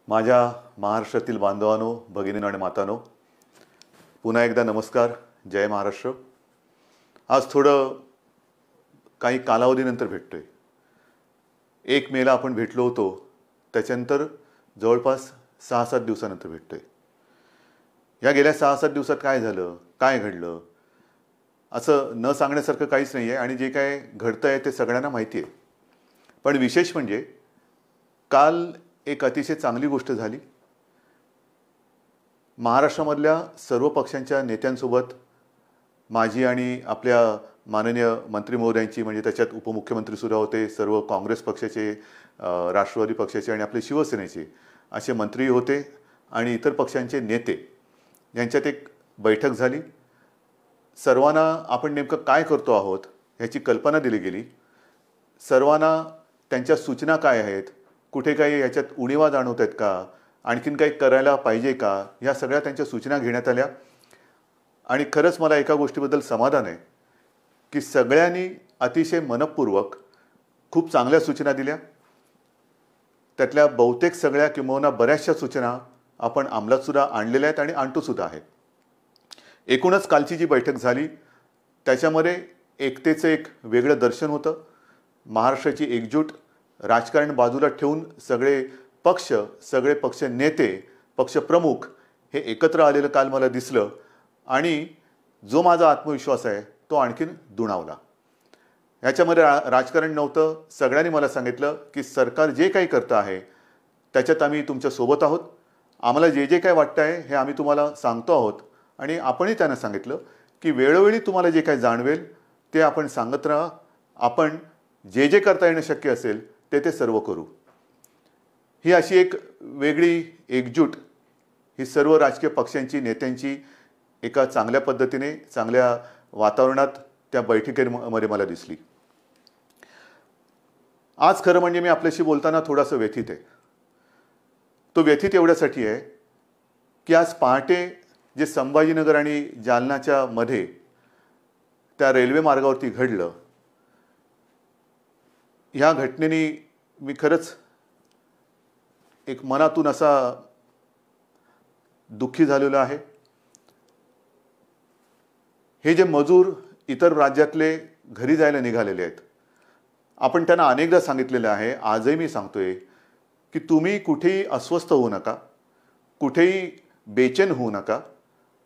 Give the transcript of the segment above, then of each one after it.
माझ्या महाराष्ट्रातील बांधवांनो, भगिनींनो आणि मातांनो, पुन्हा एकदा नमस्कार. जय महाराष्ट्र. आज थोडं काही कालावधीनंतर भेटतोय. 1 मेला आपण भेटलो होतो, त्याच्यानंतर जवळपास 6-7 दिवसानंतर भेटतोय. या गेल्या 6-7 दिवसात काय झालं, काय घडलं, असं न सांगण्यासारखं काहीच नाही आहे आणि जे काय घडतं आहे ते सगळ्यांना माहिती आहे. पण विशेष म्हणजे काल एक अतिशय चांगली गोष्ट झाली. महाराष्ट्रामधल्या सर्व पक्षांच्या नेत्यांसोबत माझी आणि आपल्या माननीय मंत्री महोदयांची, म्हणजे त्याच्यात उपमुख्यमंत्रीसुद्धा होते, सर्व काँग्रेस पक्षाचे, राष्ट्रवादी पक्षाचे आणि आपले शिवसेनेचे असे मंत्री होते आणि इतर पक्षांचे नेते यांच्यात एक बैठक झाली. सर्वांना आपण नेमकं काय करतो आहोत ह्याची कल्पना दिली गेली. सर्वांना त्यांच्या सूचना काय आहेत, कुठे काही याच्यात उणिवा जाणवत आहेत का, आणखीन काही करायला पाहिजे का, ह्या सगळ्या त्यांच्या सूचना घेण्यात आल्या. आणि खरंच मला एका गोष्टीबद्दल समाधान आहे की सगळ्यांनी अतिशय मनपूर्वक खूप चांगल्या सूचना दिल्या. त्यातल्या बहुतेक सगळ्या किंवा बऱ्याचशा सूचना आपण अंमलातसुद्धा आणलेल्या आहेत आणि आणतोसुद्धा आहेत. एकूणच कालची जी बैठक झाली त्याच्यामध्ये एकतेचं एक वेगळं दर्शन होतं. महाराष्ट्राची एकजूट, राजकारण बाजूला ठेवून सगळे पक्ष नेते, पक्षप्रमुख हे एकत्र आलेलं काल मला दिसलं आणि जो माझा आत्मविश्वास आहे तो आणखीन दुणावला. ह्याच्यामध्ये राजकारण नव्हतं. सगळ्यांनी मला सांगितलं की सरकार जे काही करतं आहे त्याच्यात आम्ही तुमच्यासोबत आहोत. आम्हाला जे जे काय वाटतं आहे हे आम्ही तुम्हाला सांगतो आहोत आणि आपणही त्यांना सांगितलं की वेळोवेळी तुम्हाला जे काही जाणवेल ते आपण सांगत राहा. आपण जे जे करता येणं शक्य असेल ते सर्व करू. ही अशी एक वेगळी एकजूट ही सर्व राजकीय पक्षांची, नेत्यांची एका चांगल्या पद्धतीने, चांगल्या वातावरणात त्या बैठकीमध्ये मला दिसली. आज खरं म्हणजे मी आपल्याशी बोलताना थोडासा व्यथित आहे. तो व्यथित एवढ्यासाठी आहे की आज पहाटे जे संभाजीनगर आणि जालनाच्या मध्ये त्या रेल्वे मार्गावरती घडलं, ह्या घटनेने मी खरंच एक मनातून असा दुःखी झालेलो आहे. हे जे मजूर इतर राज्यातले घरी जायला निघालेले आहेत, आपण त्यांना अनेकदा सांगितलेलं आहे, आजही मी सांगतोय की तुम्ही कुठेही अस्वस्थ होऊ नका, कुठेही बेचैन होऊ नका.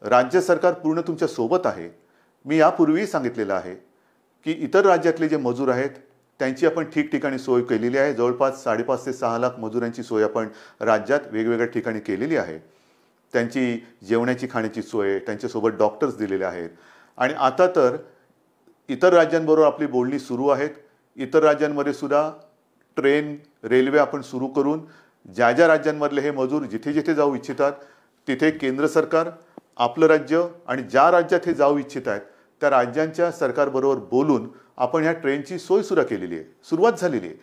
राज्य सरकार पूर्ण तुमच्या सोबत आहे. मी यापूर्वीही सांगितलेलं आहे की इतर राज्यातले जे मजूर आहेत त्यांची आपण ठिकठिकाणी सोय केलेली आहे. जवळपास 5.5 ते 6 लाख मजुरांची सोय आपण राज्यात वेगवेगळ्या ठिकाणी केलेली आहे. त्यांची जेवणाची, खाण्याची सोय, त्यांच्यासोबत डॉक्टर्स दिलेले आहेत. आणि आता तर इतर राज्यांबरोबर आपली बोलणी सुरू आहेत. इतर राज्यांमध्ये सुद्धा ट्रेन, रेल्वे आपण सुरू करून ज्या ज्या राज्यांमधले हे मजूर जिथे जिथे जाऊ इच्छितात तिथे केंद्र सरकार, आपलं राज्य आणि ज्या राज्यात हे जाऊ इच्छित आहेत त्या राज्यांच्या सरकारबरोबर बोलून आपण ह्या ट्रेनची सोयसुद्धा केलेली आहे. सुरुवात झालेली आहे.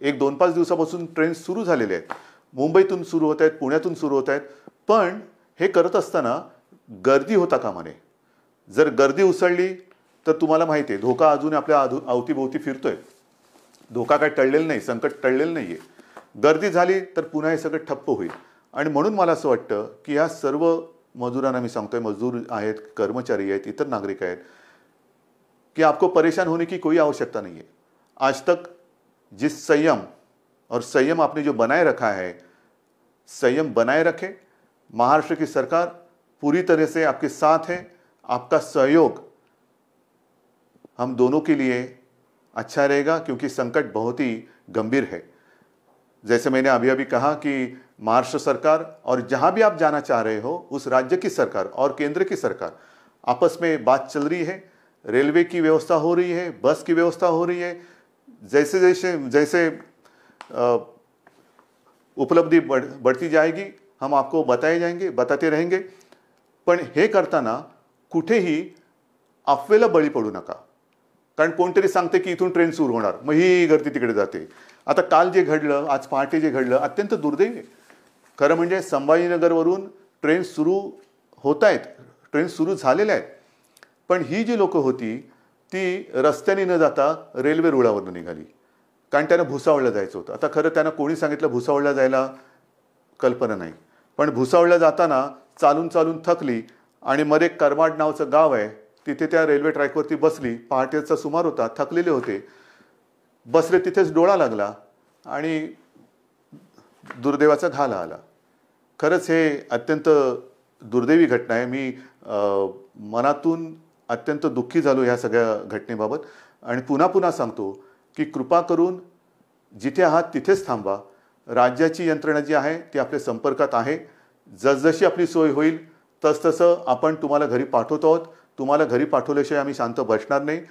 1-2-5 दिवसापासून ट्रेन सुरू झालेले आहेत. मुंबईतून सुरू होत आहेत, पुण्यातून सुरू होत आहेत. पण हे करत असताना गर्दी होता कामा नये. जर गर्दी उसळली तर तुम्हाला माहिती आहे धोका अजून आपल्या अवतीभोवती फिरतोय. धोका काय टळलेला नाही, संकट टळलेलं नाही आहे. गर्दी झाली तर पुन्हा हे सगळं ठप्प होईल. आणि म्हणून मला असं वाटतं की या सर्व मजुरांना मी सांगतोय, मजदूर आहेत, कर्मचारी आहेत, इतर नागरिक आहेत, कि आपको परेशान होने की कोई आवश्यकता नहीं है. आज तक जिस संयम आपने जो बनाए रखा है, संयम बनाए रखे. महाराष्ट्र की सरकार पूरी तरह से आपके साथ है. आपका सहयोग हम दोनों के लिए अच्छा रहेगा क्योंकि संकट बहुत ही गंभीर है. जैसे मैंने अभी अभी कहा कि महाराष्ट्र सरकार और जहां भी आप जाना चाह रहे हो उस राज्य की सरकार और केंद्र की सरकार आपस में बात चल रही है. रेलवे की व्यवस्था हो रही है, बस की व्यवस्था हो रही है. जैसे उपलब्धि बढ़ती जाएगी हम आपको बताते रहेंगे. पण हे करताना कुठेही अफवेला बळी पडू नका. कारण कोणतरी सांगते की इथून ट्रेन सुरू होणार, मग ही गर्दी तिकडे जाते. आता काल जे घडलं, आज पहाटे जे घडलं, अत्यंत दुर्दैवी आहे. खरं म्हणजे संभाजीनगरवरून ट्रेन सुरू होत आहेत, ट्रेन सुरू झालेल्या आहेत. पण ही जी लोक होती ती रस्त्याने न जाता रेल्वे रुळावरून निघाली. कारण त्यांना भुसावळला जायचं होतं. आता खरं त्यांना कोणी सांगितलं भुसावळला जायला, कल्पना नाही. पण भुसावळला जाताना चालून चालून थकली आणि मध्ये करमाड नावचं गाव आहे, तिथे त्या रेल्वे ट्रॅकवरती बसली. पहाटेचा सुमार होता, थकलेले होते, बसले, तिथेच डोळा लागला आणि दुर्दैवाचा घाला आला. खरंच हे अत्यंत दुर्दैवी घटना आहे. मी मनातून अत्यंत दुःखी झालो ह्या सगळ्या घटनेबाबत आणि पुन्हा पुन्हा सांगतो की कृपा करून जिथे आहात तिथेच थांबा. राज्याची यंत्रणा जी आहे ती आपल्या संपर्कात आहे. जसजशी आपली सोय होईल तसतसं आपण तुम्हाला घरी पाठवतो आहोत. तुम्हाला घरी पाठवल्याशिवाय आम्ही शांत बसणार नाही.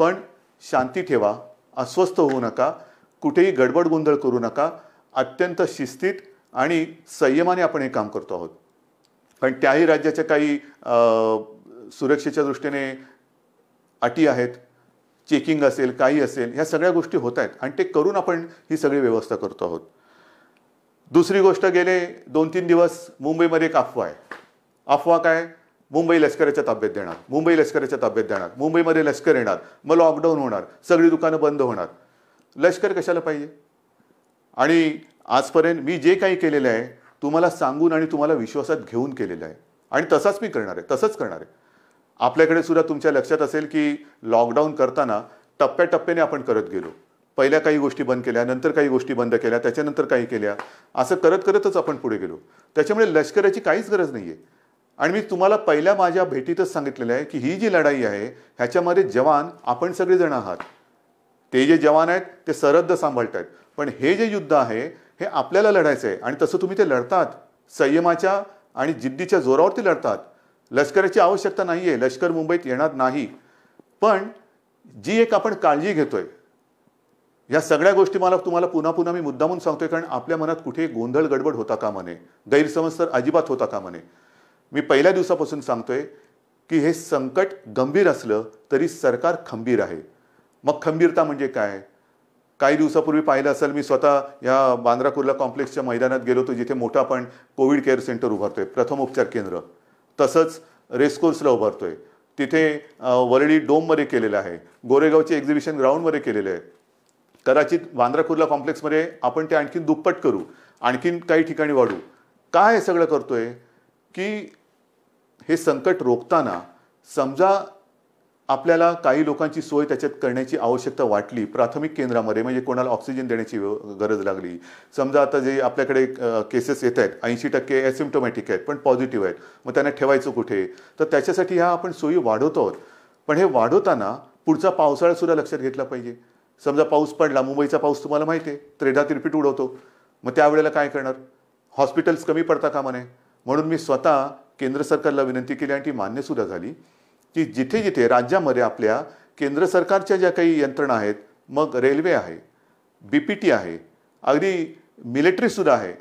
पण शांती ठेवा, अस्वस्थ होऊ नका, कुठेही गडबड गोंधळ करू नका. अत्यंत शिस्तीत आणि संयमाने आपण हे काम करतो आहोत. पण त्याही राज्याच्या काही सुरक्षेच्या दृष्टीने अटी आहेत, चेकिंग असेल, काही असेल, ह्या सगळ्या गोष्टी होत आहेत आणि ते करून आपण ही सगळी व्यवस्था करतो आहोत. दुसरी गोष्ट, गेले 2-3 दिवस मुंबईमध्ये एक अफवा आहे. अफवा काय? मुंबई लष्कराच्या ताब्यात देणार, मुंबई लष्कराच्या ताब्यात देणार, मुंबईमध्ये लष्कर येणार, मग लॉकडाऊन होणार, सगळी दुकानं बंद होणार. लष्कर कशाला पाहिजे? आणि आजपर्यंत मी जे काही केलेलं आहे तुम्हाला सांगून आणि तुम्हाला विश्वासात घेऊन केलेलं आहे आणि तसाच मी करणार आहे, तसंच करणार आहे. आपल्याकडे सुद्धा तुमच्या लक्षात असेल की लॉकडाऊन करताना टप्प्याटप्प्याने आपण करत गेलो. पहिल्या काही गोष्टी बंद केल्या, नंतर काही गोष्टी बंद केल्या, त्याच्यानंतर काही केल्या, असं करत करतच आपण पुढे गेलो. त्याच्यामुळे लष्कराची काहीच गरज नाही आहे. आणि मी तुम्हाला पहिल्या माझ्या भेटीतच सांगितलेलं आहे की ही जी लढाई आहे ह्याच्यामध्ये जवान आपण सगळेजण आहात. ते जे जवान आहेत ते सरहद्द सांभाळत आहेत, पण हे जे युद्ध आहे हे आपल्याला लढायचं आहे आणि तसं तुम्ही ते लढतात. संयमाच्या आणि जिद्दीच्या जोरावरती लढतात. लष्कराची आवश्यकता नाही आहे, लष्कर मुंबईत येणार नाही. पण जी एक आपण काळजी घेतोय, या सगळ्या गोष्टी मला तुम्हाला पुन्हा पुन्हा मी मुद्दामून सांगतोय कारण आपल्या मनात कुठे गोंधळ गडबड होता कामा नये, गैरसमज तर अजिबात होता कामा नये. मी पहिल्या दिवसापासून सांगतोय की हे संकट गंभीर असलं तरी सरकार खंबीर आहे. मग खंबीरता म्हणजे काय? काही दिवसापूर्वी पाहिलं असेल, मी स्वतः या बांद्रा कुर्ला कॉम्प्लेक्सच्या मैदानात गेलो होतो जिथे मोठं आपण कोविड केअर सेंटर उभारतोय, प्रथम उपचार केंद्र. तसंच रेसकोर्सला उभारतोय, तिथे वरळी डोममध्ये केलेलं आहे, गोरेगावची एक्झिबिशन ग्राउंडमध्ये केलेलं आहे. कदाचित बांद्रा कुर्ला कॉम्प्लेक्समध्ये आपण ते आणखीन दुप्पट करू, आणखीन काही ठिकाणी वाढू. काय हे सगळं करतोय की हे संकट रोखताना समजा आपल्याला काही लोकांची सोय त्याच्यात करण्याची आवश्यकता वाटली, प्राथमिक केंद्रामध्ये म्हणजे कोणाला ऑक्सिजन देण्याची गरज लागली, समजा आता जे आपल्याकडे केसेस येत आहेत 80% ॲसिम्प्टोमॅटिक आहेत पण पॉझिटिव्ह आहेत, मग त्यांना ठेवायचं कुठे? तर त्याच्यासाठी ह्या आपण सोयी वाढवतो आहोत. पण हे वाढवताना पुढचा पावसाळासुद्धा लक्षात घेतला पाहिजे. समजा पाऊस पडला, मुंबईचा पाऊस तुम्हाला माहिती आहे, त्रेधा तिरपीट उडवतो, मग त्यावेळेला काय करणार? हॉस्पिटल्स कमी पडता कामा नये. म्हणून मी स्वतः केंद्र सरकारला विनंती केली आणि ती मान्यसुद्धा झाली की जिथे जिथे राज्यामध्ये आपल्या केंद्र सरकारच्या ज्या काही यंत्रणा आहेत, मग रेल्वे आहे, BPT आहे, अगदी मिलिटरीसुद्धा आहे,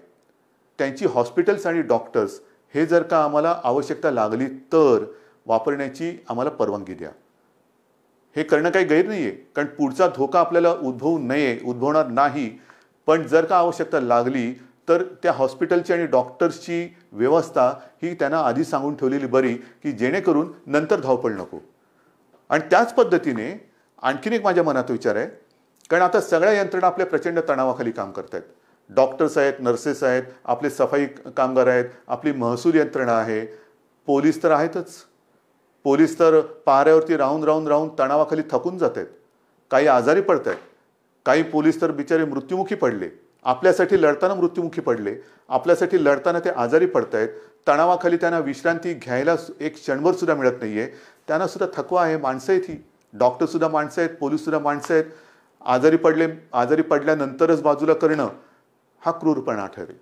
त्यांची हॉस्पिटल्स आणि डॉक्टर्स हे जर का आम्हाला आवश्यकता लागली तर वापरण्याची आम्हाला परवानगी द्या. हे करणं काही गैर नाही आहे, कारण पुढचा धोका आपल्याला उद्भवू नये, उद्भवणार नाही. पण जर का आवश्यकता लागली तर त्या हॉस्पिटलची आणि डॉक्टर्सची व्यवस्था ही त्यांना आधी सांगून ठेवलेली बरी की जेणेकरून नंतर धावपळ नको. आणि त्याच पद्धतीने आणखीन एक माझ्या मनात विचार आहे, कारण आता सगळ्या यंत्रणा आपल्या प्रचंड तणावाखाली काम करत आहेत. डॉक्टर्स आहेत, नर्सेस आहेत, आपले सफाई कामगार आहेत, आपली महसूल यंत्रणा आहे, पोलीस तर आहेतच. पोलीस तर पाऱ्यावरती राहून राहून राहून तणावाखाली थकून जात आहेत, काही आजारी पडत आहेत, काही पोलीस तर बिचारे मृत्युमुखी पडले, आपल्यासाठी लढताना मृत्युमुखी पडले, आपल्यासाठी लढताना ते आजारी पडत आहेत. तणावाखाली त्यांना विश्रांती घ्यायला एक क्षणभर सुद्धा मिळत नाहीये. त्यांना सुद्धा थकवा आहे. माणसं आहेत ही, डॉक्टरसुद्धा माणसं आहेत, पोलीससुद्धा माणसं आहेत. आजारी पडल्यानंतरच बाजूला करणं हा क्रूरपणा ठरेल.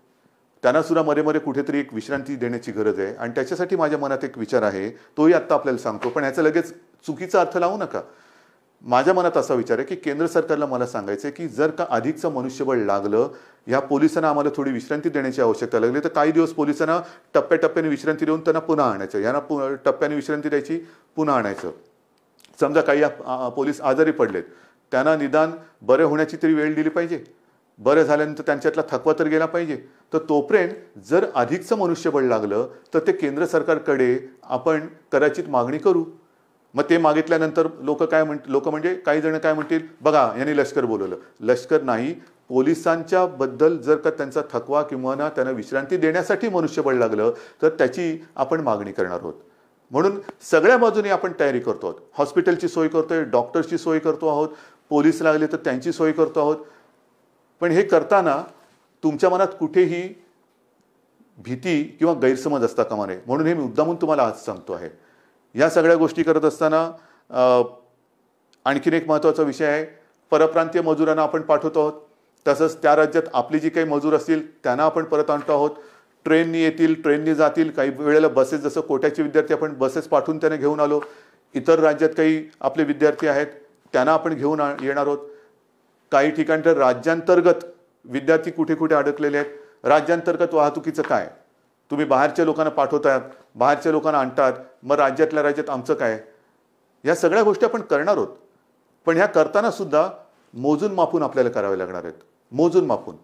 त्यांना सुद्धा मध्ये मध्ये कुठेतरी एक विश्रांती देण्याची गरज आहे आणि त्याच्यासाठी माझ्या मनात एक विचार आहे, तोही आत्ता आपल्याला सांगतो, पण ह्याचा लगेच चुकीचा अर्थ लावू नका. माझ्या मनात असा विचार आहे की केंद्र सरकारला मला सांगायचं आहे की जर का अधिकचं मनुष्यबळ लागलं, ह्या पोलिसांना आम्हाला थोडी विश्रांती देण्याची आवश्यकता लागली तर काही दिवस पोलिसांना टप्प्याटप्प्याने विश्रांती देऊन त्यांना पुन्हा आणायचं, यांना टप्प्याने विश्रांती द्यायची, पुन्हा आणायचं. समजा काही पोलीस आजारी पडलेत, त्यांना निदान बरे होण्याची तरी वेळ दिली पाहिजे, बरं झाल्यानंतर त्यांच्यातला थकवा तर गेला पाहिजे. तर तोपर्यंत जर अधिकचं मनुष्यबळ लागलं तर ते केंद्र सरकारकडे आपण कदाचित मागणी करू. मग ते मागितल्यानंतर लोक म्हणजे काही जण काय म्हणतील, बघा यांनी लष्कर बोलवलं. लष्कर नाही, पोलिसांच्या बद्दल जर का त्यांचा थकवा किंवा ना त्यांना विश्रांती देण्यासाठी मनुष्यबळ लागलं तर त्याची आपण मागणी करणार आहोत. म्हणून सगळ्या बाजूने आपण तयारी करतो आहोत. हॉस्पिटलची सोय करतोय, डॉक्टर्सची सोय करतो आहोत, पोलीस लागले तर त्यांची सोय करतो आहोत. पण हे करताना तुमच्या मनात कुठेही भीती किंवा गैरसमज असता कामा नये, म्हणून हे मी मुद्दामून तुम्हाला आज सांगतो आहे. या सगळ्या गोष्टी करत असताना आणखीन एक महत्त्वाचा विषय आहे. परप्रांतीय मजुरांना आपण पाठवतो आहोत. तसंच त्या राज्यात आपली जी काही मजूर असतील त्यांना आपण परत आणतो आहोत. ट्रेननी येतील, ट्रेननी जातील. काही वेळेला बसेस, जसं कोट्याचे विद्यार्थी आपण बसेस पाठवून त्यांना घेऊन आलो. इतर राज्यात काही आपले विद्यार्थी आहेत त्यांना आपण घेऊन येणार आहोत. काही ठिकाणी तर राज्यांतर्गत विद्यार्थी कुठे कुठे अडकलेले आहेत. राज्यांतर्गत वाहतुकीचं काय? तुम्ही बाहेरच्या लोकांना पाठवतात, बाहेरच्या लोकांना आणतात, मग राज्यातल्या राज्यात आमचं काय? या सगळ्या गोष्टी आपण करणार आहोत. पण ह्या करताना सुद्धा मोजून मापून आपल्याला करावे लागणार आहेत. मोजून मापून.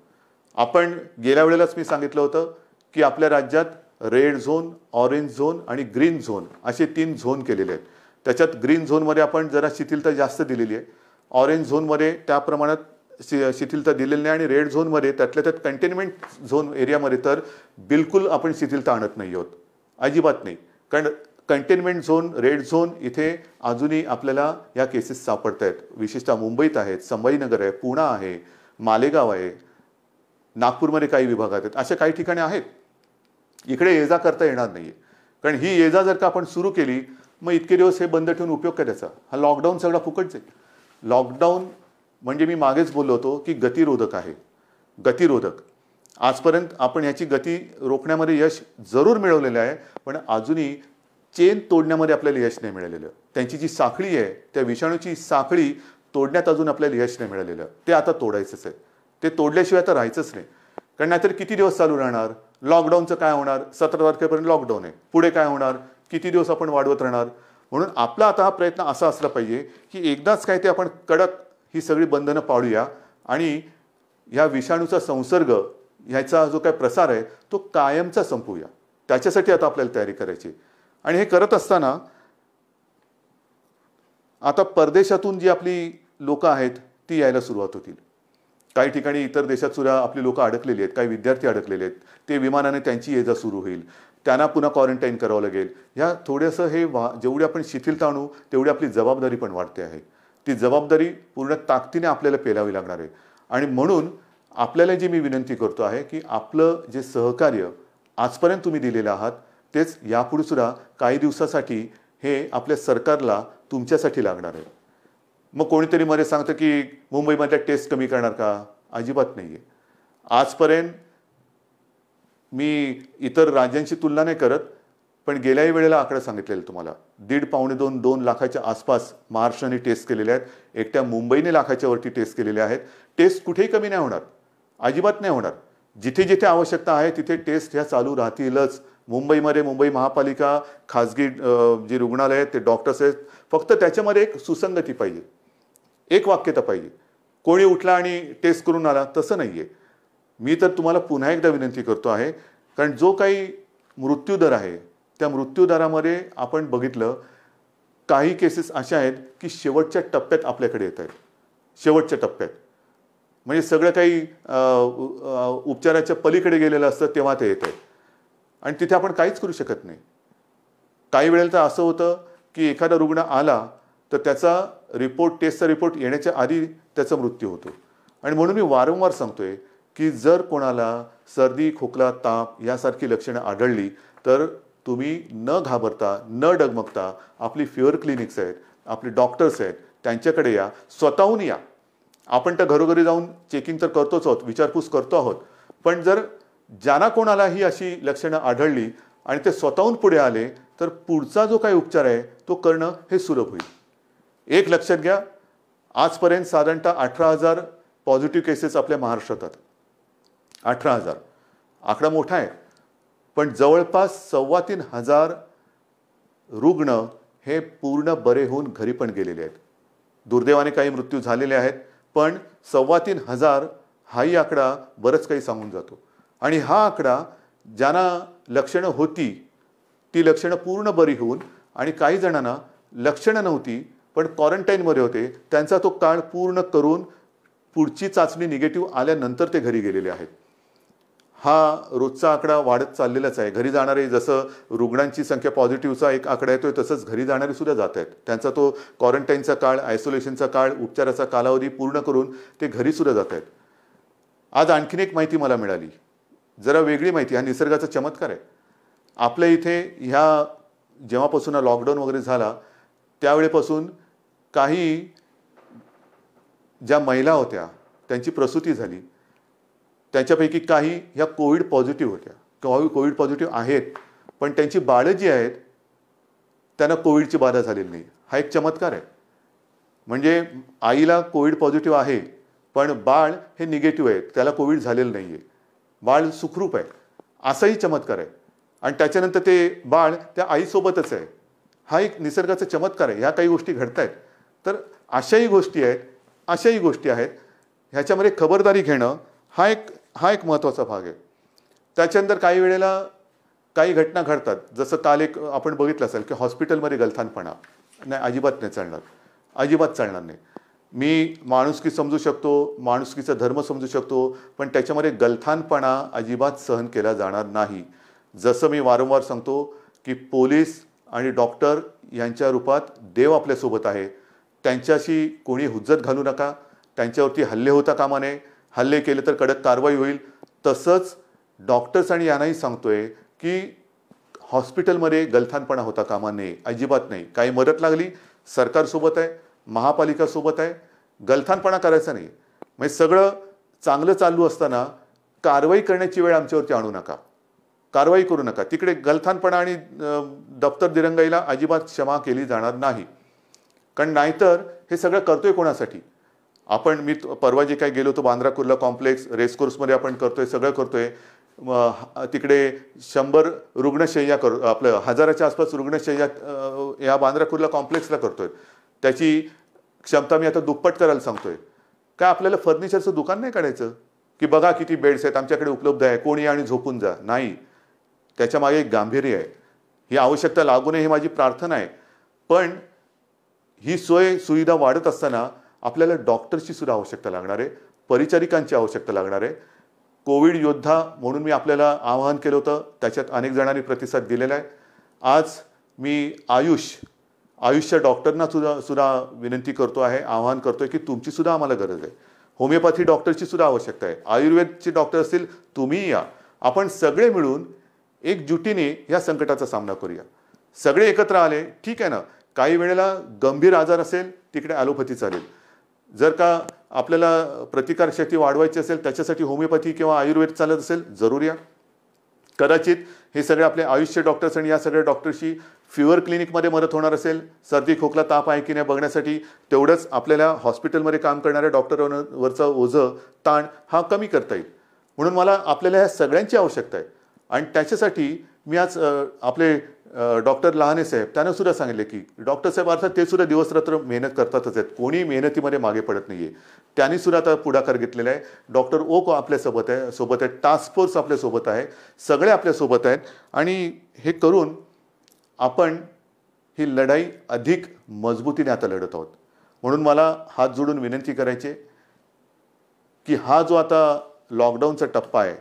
आपण गेल्या वेळेलाच मी सांगितलं होतं की आपल्या राज्यात रेड झोन, ऑरेंज झोन आणि ग्रीन झोन असे 3 झोन केलेले आहेत. त्याच्यात ग्रीन झोनमध्ये आपण जरा शिथिलता जास्त दिलेली आहे. ऑरेंज झोनमध्ये त्या प्रमाणात शिथिलता दिलेली नाही आणि रेड झोनमध्ये त्यातल्या त्यात कंटेनमेंट झोन एरियामध्ये तर बिलकुल आपण शिथिलता आणत नाही आहोत. अजिबात नाही. कारण कंटेनमेंट झोन, रेड झोन इथे अजूनही आपल्याला या केसेस सापडत आहेत. विशेषतः मुंबईत आहेत, संभाजीनगर आहे, पुणे आहे, मालेगाव आहे, नागपूरमध्ये काही विभागात आहेत, अशा काही ठिकाणी आहेत. इकडे ये जा करता येणार नाहीये. कारण ही ये जा जर का आपण सुरू केली मग इतके दिवस हे बंद ठेवून उपयोग काय त्याचा? हा लॉकडाऊन सगळा फुकटच आहे. लॉकडाऊन म्हणजे मी मागेच बोललो होतो की गतिरोधक आहे. गतिरोधक. आजपर्यंत आपण याची गती रोखण्यामध्ये यश जरूर मिळवलेलं आहे, पण अजूनही चेन तोडण्यामध्ये आपल्याला यश नाही मिळालेलं. त्यांची जी साखळी आहे, त्या विषाणूची साखळी तोडण्यात अजून आपल्याला यश नाही मिळालेलं. ते आता तोडायचंच आहे. ते तोडल्याशिवाय आता राहायचंच नाही. कारण नाहीतर किती दिवस चालू राहणार? लॉकडाऊनचं काय होणार? 17 तारखेपर्यंत लॉकडाऊन आहे. पुढे काय होणार? किती दिवस आपण वाढवत राहणार? म्हणून आपला आता हा प्रयत्न असा असला पाहिजे की एकदाच काय ते आपण कडक ही सगळी बंधनं पाळूया आणि या विषाणूचा संसर्ग, ह्याचा जो काय प्रसार आहे तो कायमचा संपवूया. त्याच्यासाठी आता आपल्याला तयारी करायची. आणि हे करत असताना आता परदेशातून जी आपली लोक आहेत ती यायला सुरुवात होतील. काही ठिकाणी इतर देशात सुद्धा आपली लोक अडकलेली आहेत, काही विद्यार्थी अडकलेले आहेत. ते विमानाने त्यांची ये जा सुरू होईल. त्यांना पुन्हा क्वारंटाईन करावं लागेल. ह्या थोडंसं हे जेवढी आपण शिथिलता आणू तेवढी आपली जबाबदारी पण वाढते आहे. ती जबाबदारी पूर्ण ताकदीने आपल्याला पेलावी लागणार आहे. आणि म्हणून आपल्याला जी मी विनंती करतो आहे की आपलं जे सहकार्य आजपर्यंत तुम्ही दिलेलं आहात तेच यापुढे सुद्धा काही दिवसासाठी हे आपल्या सरकारला तुमच्यासाठी लागणार आहे. मग कोणीतरी मध्ये सांगतं की मुंबईमधल्या टेस्ट कमी करणार का? अजिबात नाही आहे. आजपर्यंत मी इतर राज्यांची तुलना नाही करत, पण गेल्याही वेळेला आकडा सांगितलेला तुम्हाला. 1.5-2 लाखाच्या आसपास महाराष्ट्राने टेस्ट केलेले आहेत. एकट्या मुंबईने लाखाच्या वरती टेस्ट केलेले आहेत. टेस्ट कुठेही कमी नाही होणार. अजिबात नाही होणार. जिथे जिथे आवश्यकता आहे तिथे टेस्ट ह्या चालू राहतीलच. मुंबईमध्ये मुंबई महापालिका, खाजगी जे रुग्णालय आहेत ते डॉक्टर्स आहेत. फक्त त्याच्यामध्ये एक सुसंगती पाहिजे, एक वाक्यता पाहिजे. कोणी उठला आणि टेस्ट करून आला तसं नाहीये. मी तर तुम्हाला पुन्हा एकदा विनंती करतो आहे, कारण जो काही मृत्यूदर आहे त्या मृत्यूदरामध्ये आपण बघितलं काही केसेस अशा आहेत की शेवटच्या टप्प्यात आपल्याकडे येत आहेत. शेवटच्या टप्प्यात म्हणजे सगळं काही उपचाराच्या पलीकडे गेलेलं असतं तेव्हा ते येत आहेत आणि तिथे आपण काहीच करू शकत नाही. काही वेळेला तर असं होतं की एखादा रुग्ण आला तर त्याचा रिपोर्ट, टेस्टचा रिपोर्ट येण्याच्या आधी त्याचा मृत्यू होतो. आणि म्हणून मी वारंवार सांगतोय की जर कोणाला सर्दी, खोकला, ताप यासारखी लक्षणं आढळली तर तुम्ही न घाबरता, न डगमगता आपली फिअर क्लिनिक्स आहेत, आपले डॉक्टर्स आहेत त्यांच्याकडे या. स्वतःहून या. आपण तर घरोघरी जाऊन चेकिंग तर करतोच आहोत, विचारपूस करतो आहोत. पण जर ज्यांना कोणालाही अशी लक्षणं आढळली आणि ते स्वतःहून पुढे आले तर पुढचा जो काही उपचार आहे तो करणं हे सुलभ होईल. एक लक्षात घ्या, आजपर्यंत साधारणतः 18,000 पॉझिटिव्ह केसेस आपल्या महाराष्ट्रात आहेत. 18,000 आकडा मोठा आहे, पण जवळपास 3,2500 रुग्ण हे पूर्ण बरे होऊन घरी पण गेलेले आहेत. दुर्दैवाने काही मृत्यू झालेले आहेत, पण 3,2500 हाही आकडा बरंच काही सांगून जातो. आणि हा आकडा ज्यांना लक्षणं होती ती लक्षणं पूर्ण बरी होऊन आणि काही जणांना लक्षणं नव्हती पण क्वारंटाईनमध्ये होते त्यांचा तो काळ पूर्ण करून पुढची चाचणी निगेटिव्ह आल्यानंतर ते घरी गेलेले आहेत. हा रोजचा आकडा वाढत चाललेलाच आहे. घरी जाणारे, जसं रुग्णांची संख्या पॉझिटिव्हचा एक आकडा येतोय तसंच घरी जाणारे सुद्धा जात आहेत. त्यांचा तो क्वारंटाईनचा काळ, आयसोलेशनचा काळ, उपचाराचा कालावधी पूर्ण करून ते घरी सुद्धा जात आहेत. आज आणखीन एक माहिती मला मिळाली, जरा वेगळी माहिती. हा निसर्गाचा चमत्कार आहे. आपल्या इथे ह्या जेव्हापासून हा लॉकडाऊन वगैरे झाला त्यावेळेपासून काही ज्या महिला होत्या त्यांची प्रसूती झाली, त्याच्यापैकी काही ह्या कोविड पॉझिटिव्ह होत्या, कोविड पॉझिटिव्ह आहेत, पण त्यांची बाळं जी आहेत त्यांना कोविडची बाधा झालेली नाही. हा एक चमत्कार आहे. म्हणजे आईला कोविड पॉझिटिव्ह आहे पण बाळ हे निगेटिव्ह आहे, त्याला कोविड झालेलं नाही आहे, बाळ सुखरूप आहे, असाही चमत्कार आहे. आणि त्याच्यानंतर ते बाळ त्या आईसोबतच आहे. हा एक निसर्गाचा चमत्कार आहे. ह्या काही गोष्टी घडत आहेत. तर अशाही गोष्टी आहेत. ह्याच्यामध्ये खबरदारी घेणं हा एक महत्त्वाचा भाग आहे. त्याच्यानंतर काही वेळेला काही घटना घडतात, जसं काल एक आपण बघितलं असेल की हॉस्पिटलमध्ये गलथानपणा. नाही, अजिबात चालणार नाही. मी माणुसकी समजू शकतो, माणुसकीचा धर्म समजू शकतो, पण त्याच्यामध्ये गलथानपणा अजिबात सहन केला जाणार नाही. जसं मी वारंवार सांगतो की पोलीस आणि डॉक्टर यांच्या रूपात देव आपल्यासोबत आहे. त्यांच्याशी कोणी हुज्जत घालू नका, त्यांच्यावरती हल्ले होता कामा नये. हल्ले केले तर कडक कारवाई होईल. तसंच डॉक्टर्स आणि यांनाही सांगतोय की हॉस्पिटलमध्ये गलथानपणा होता कामा नये, अजिबात नाही. काही मदत लागली सरकारसोबत आहे, महापालिकासोबत आहे, गलथानपणा करायचा नाही. म्हणजे सगळं चांगलं चालू असताना कारवाई करण्याची वेळ आमच्यावरती आणू नका, कारवाई करू नका. तिकडे गलथानपणा आणि दप्तर दिरंगाईला अजिबात क्षमा केली जाणार नाही. कारण नाहीतर हे सगळं करतोय कोणासाठी? मी परवा जे काय गेलो होतो बांद्रा कुर्ला कॉम्प्लेक्स रेसकोर्समध्ये आपण करतोय, सगळं करतोय. तिकडे 100 रुग्णशय्या आपलं 1000च्या आसपास रुग्णशय्या या बांद्रा कुर्ला कॉम्प्लेक्सला करतोय. त्याची क्षमता मी आता दुप्पट करायला सांगतोय. काय आपल्याला फर्निचरचं दुकान नाही काढायचं की बघा किती बेड्स आहेत आमच्याकडे उपलब्ध आहे, कोणी आणि झोपून जा? नाही, त्याच्या मागे एक गांभीर्य आहे. ही आवश्यकता लागू नये ही माझी प्रार्थना आहे. पण ही सोय सुविधा वाढत असताना आपल्याला डॉक्टरची सुद्धा आवश्यकता लागणार आहे, परिचारिकांची आवश्यकता लागणार आहे. कोविड योद्धा म्हणून मी आपल्याला आवाहन केलं होतं, त्याच्यात अनेक जणांनी प्रतिसाद दिलेला आहे. आज मी आयुषच्या डॉक्टरना सुद्धा विनंती करतो आहे, आवाहन करतोय की तुमची सुद्धा आम्हाला गरज आहे. होमिओपॅथी डॉक्टरची सुद्धा आवश्यकता आहे. आयुर्वेदचे डॉक्टर असतील, तुम्ही या. आपण सगळे मिळून एकजुटीने या संकटाचा सामना करूया. सगळे एकत्र आले, ठीक आहे ना. काही वेळेला गंभीर आजार असेल तिकडे ॲलोपॅथी चालेल. जर का आपल्याला प्रतिकारशक्ती वाढवायची असेल त्याच्यासाठी होमिओपॅथी किंवा आयुर्वेद चालत असेल, जरूर या. कदाचित हे सगळे आपले आयुषचे डॉक्टर्स आणि या सगळ्या डॉक्टरशी फिवर क्लिनिकमध्ये मदत होणार असेल, सर्दी खोकला ताप आहे की नाही बघण्यासाठी, तेवढंच आपल्याला हॉस्पिटलमध्ये काम करणाऱ्या डॉक्टरांवरचा ओझं ताण हा कमी करता येईल. म्हणून मला आपल्याला ह्या सगळ्यांची आवश्यकता आहे. आणि त्याच्यासाठी मी आज आपले डॉक्टर लहाने साहेब त्यांना सुद्धा सांगितले की डॉक्टर साहेब अर्थात ते सुद्धा दिवसरात्र मेहनत करतातच आहेत, कोणी मेहनतीमध्ये मागे पडत नाही आहे. त्यांनी सुद्धा आता पुढाकार घेतलेला आहे. डॉक्टर ओक आपल्यासोबत आहे, टास्क फोर्स आपल्यासोबत आहे, सगळे आपल्यासोबत आहेत. आणि हे करून आपण ही लढाई अधिक मजबूतीने आता लढत आहोत. म्हणून मला हात जोडून विनंती करायची की हा जो आता लॉकडाऊनचा टप्पा आहे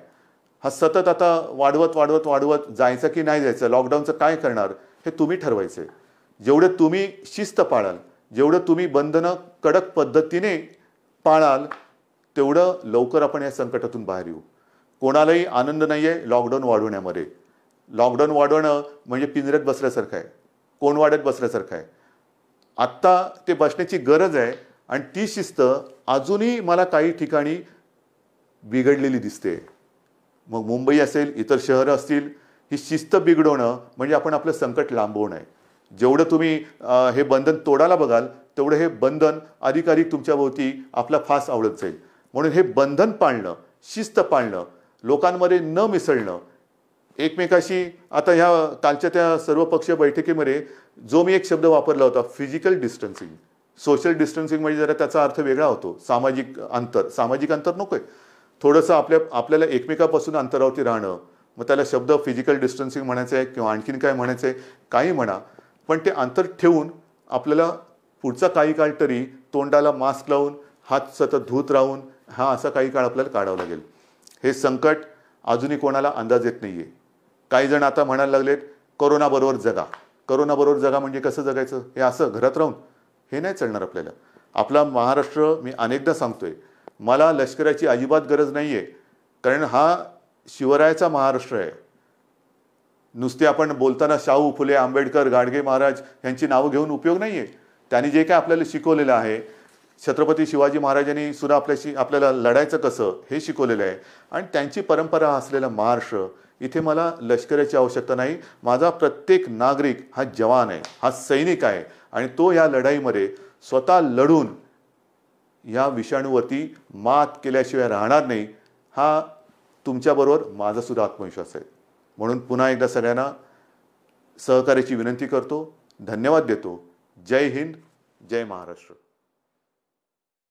हा सतत आता वाढवत जायचं की नाही जायचं, लॉकडाऊनचं काय करणार हे तुम्ही ठरवायचं आहे. जेवढं तुम्ही शिस्त पाळाल, जेवढं तुम्ही बंधनं कडक पद्धतीने पाळाल, तेवढं लवकर आपण या संकटातून बाहेर येऊ. कोणालाही आनंद नाही आहे लॉकडाऊन वाढवण्यामध्ये. लॉकडाऊन वाढवणं म्हणजे पिंजऱ्यात बसल्यासारखं आहे, कोंडवाड्यात बसल्यासारखं आहे. आत्ता ते बसण्याची गरज आहे. आणि ती शिस्त अजूनही मला काही ठिकाणी बिघडलेली दिसते. मग मुंबई असेल, इतर शहरं असतील, ही शिस्त बिघडवणं म्हणजे आपण आपलं संकट लांबवणं आहे. जेवढं तुम्ही हे बंधन तोडायला बघाल तेवढं हे बंधन अधिकाधिक तुमच्या भोवती आपला फास आवडत जाईल. म्हणून हे बंधन पाळणं, शिस्त पाळणं, लोकांमध्ये न मिसळणं, एकमेकाशी आता ह्या कालच्या त्या सर्वपक्षीय बैठकीमध्ये जो मी एक शब्द वापरला होता, फिजिकल डिस्टन्सिंग. सोशल डिस्टन्सिंग म्हणजे जरा त्याचा अर्थ वेगळा होतो, सामाजिक अंतर नको आहे. थोडंसं आपल्याला एकमेकापासून अंतरावरती राहणं, मग त्याला शब्द फिजिकल डिस्टन्सिंग म्हणायचं आहे किंवा आणखीन काय म्हणायचं आहे, काही म्हणा, पण ते अंतर ठेवून आपल्याला पुढचा काही काळ तरी तोंडाला मास्क लावून, हात सतत धूत राहून हा असा काही काळ आपल्याला काढावा लागेल. हे संकट अजूनही कोणाला अंदाज येत नाही आहे. काही जण आता म्हणायला लागलेत कोरोनाबरोबर जगा. कोरोनाबरोबर जगा म्हणजे कसं जगायचं? हे असं घरात राहून? हे नाही चालणार आपल्याला. आपला महाराष्ट्र, मी अनेकदा सांगतोय, मला लष्कराची अजिबात गरज नाही आहे, कारण हा शिवरायाचा महाराष्ट्र आहे. नुसते आपण बोलताना शाहू फुले, आंबेडकर, गाडगे महाराज यांची नावं घेऊन उपयोग नाही आहे. त्यांनी जे काय आपल्याला शिकवलेलं आहे, छत्रपती शिवाजी महाराजांनी सुद्धा आपल्याला लढायचं कसं हे शिकवलेलं आहे. आणि त्यांची परंपरा असलेला महाराष्ट्र, इथे मला लष्कराची आवश्यकता नाही. माझा प्रत्येक नागरिक हा जवान आहे, हा सैनिक आहे, आणि तो या लढाईमध्ये स्वतः लढून या विषाणूवरती मात केल्याशिवाय राहणार नाही. हा तुमच्याबरोबर माझा सुद्धा आत्मविश्वास आहे. म्हणून पुन्हा एकदा सगळ्यांना सहकार्याची विनंती करतो, धन्यवाद देतो. जय हिंद, जय महाराष्ट्र.